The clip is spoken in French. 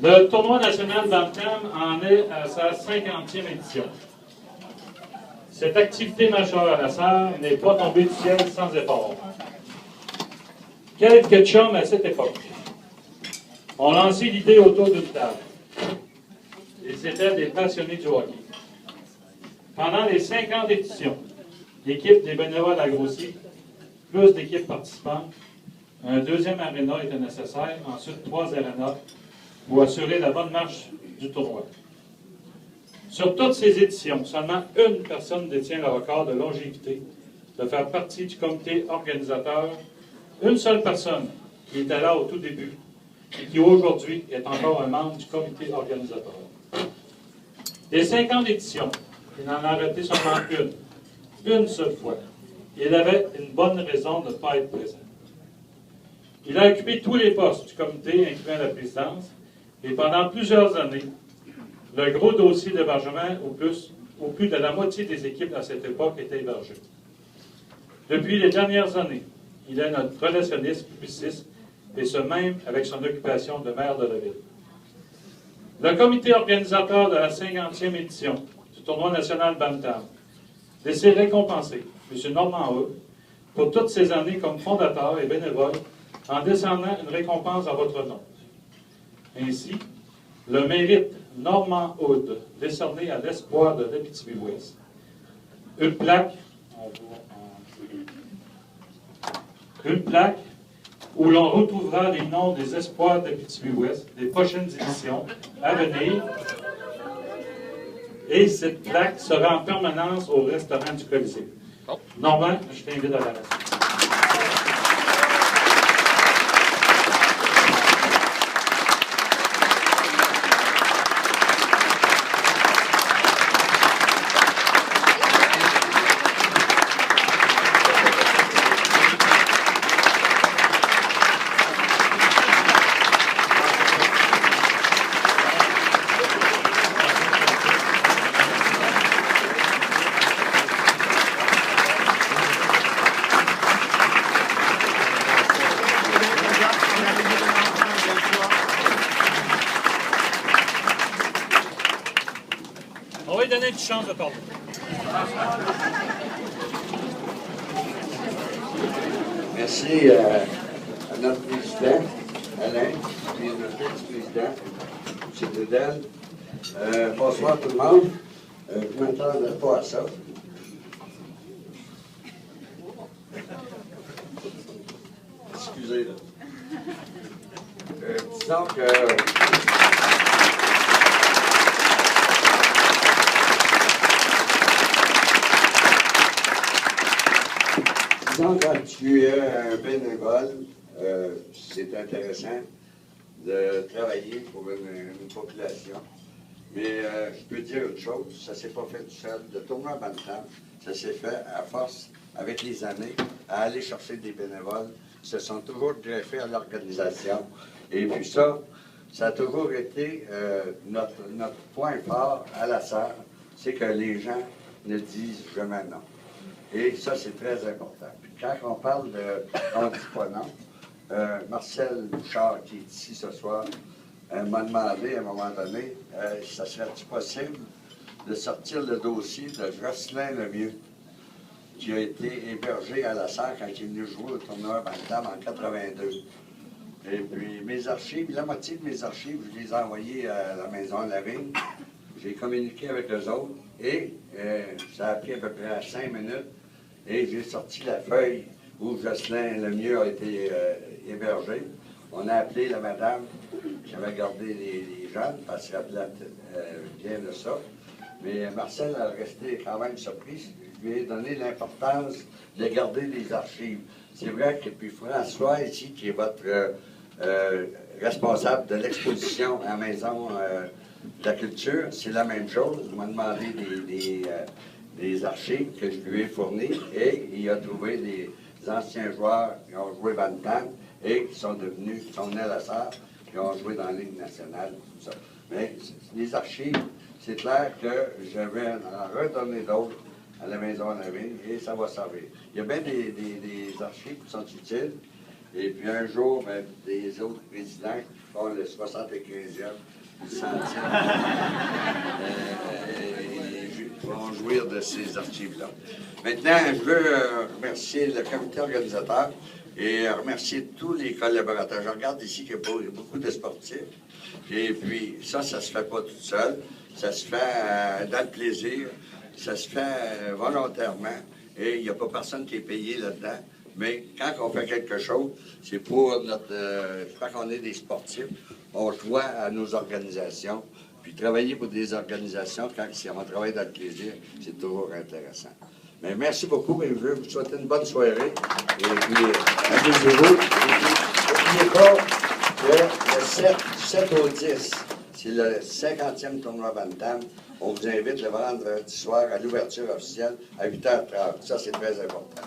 Le tournoi national Bantam en est à sa 50e édition. Cette activité majeure à la SAR n'est pas tombée du ciel sans effort. Quelques chums à cette époque ont lancé l'idée autour d'une table. Ils étaient des passionnés du hockey. Pendant les 50 éditions, l'équipe des bénévoles a grossi, plus d'équipes participantes. Un deuxième aréna était nécessaire, ensuite 3 arénas pour assurer la bonne marche du tournoi. Sur toutes ces éditions, seulement une personne détient le record de longévité de faire partie du comité organisateur. Une seule personne qui était là au tout début et qui aujourd'hui est encore un membre du comité organisateur. Les 50 éditions, il en a arrêté seulement une seule fois. Il avait une bonne raison de ne pas être présent. Il a occupé tous les postes du comité, incluant la présidence, et pendant plusieurs années, le gros dossier d'hébergement, au plus de la moitié des équipes à cette époque étaient hébergées. Depuis les dernières années, il est notre relationniste publiciste, et ce même avec son occupation de maire de la ville. Le comité organisateur de la 50e édition du tournoi national Bantam décide récompenser M. Normand Hood pour toutes ces années comme fondateur et bénévole en décernant une récompense en votre nom. Ainsi, le mérite Normand Hood décerné à l'espoir de l'Abitibi-Ouest. Une plaque où l'on retrouvera les noms des espoirs d'Abitibi-Ouest des prochaines éditions à venir. Et cette plaque sera en permanence au restaurant du Colisée. Normand, je t'invite à la reste. On va lui donner une chance de parler. Merci à notre président, Alain, et notre vice-président, M. Trudel. Bonsoir tout le monde. Je ne m'attendais pas à ça. Excusez, là. Disons que... Disons, quand tu es un bénévole, c'est intéressant de travailler pour une population. Mais je peux dire une chose, ça ne s'est pas fait tout seul. Le tournoi Bantam, ça s'est fait à force, avec les années, à aller chercher des bénévoles. Ils se sont toujours greffés à l'organisation. Et puis ça a toujours été notre point fort à la SAR, c'est que les gens ne disent jamais non. Et ça, c'est très important. Puis quand on parle de « on ne dit pas non », Marcel Bouchard, qui est ici ce soir, m'a demandé à un moment donné, ça serait-il possible de sortir le dossier de Jocelyn Lemieux, qui a été hébergé à la SAR quand il est venu jouer au tournoi Bantam en 82. Et puis mes archives, la moitié de mes archives, je les ai envoyées à la Maison de la Vigne. J'ai communiqué avec eux autres et ça a pris à peu près 5 minutes. Et j'ai sorti la feuille où Jocelyn Lemieux a été hébergé. On a appelé la madame qui avait gardé les jeunes, parce qu'elle vient de ça. Mais Marcel a resté quand même surpris. Je lui ai donné l'importance de garder les archives. C'est vrai que puis François, ici, qui est votre responsable de l'exposition à la Maison de la Culture, c'est la même chose. Il m'a demandé des archives que je lui ai fournies et il a trouvé des anciens joueurs qui ont joué Bantam et qui sont venus à la SAR, qui ont joué dans la Ligue nationale, tout ça. Mais les archives, c'est clair que je vais en redonner d'autres à la Maison de la Vigne et ça va servir. Il y a bien des archives qui sont utiles Et puis un jour, ben, des autres présidents qui font le 75e, le 100e, vont jouir de ces archives-là. Maintenant, je veux remercier le comité organisateur et remercier tous les collaborateurs. Je regarde ici qu'il y a beaucoup de sportifs. Et puis, ça se fait pas tout seul. Ça se fait dans le plaisir. Ça se fait volontairement. Et il n'y a pas personne qui est payé là-dedans. Mais quand on fait quelque chose, c'est pour notre... quand on est des sportifs, on doit à nos organisations. Puis travailler pour des organisations, quand on travaille dans le plaisir, c'est toujours intéressant. Mais merci beaucoup, et je veux vous souhaiter une bonne soirée. Et puis, amusez-vous. N'oubliez pas que le 7 au 10, c'est le 50e tournoi Bantam. On vous invite le vendredi soir à l'ouverture officielle à 8h30. Ça, c'est très important.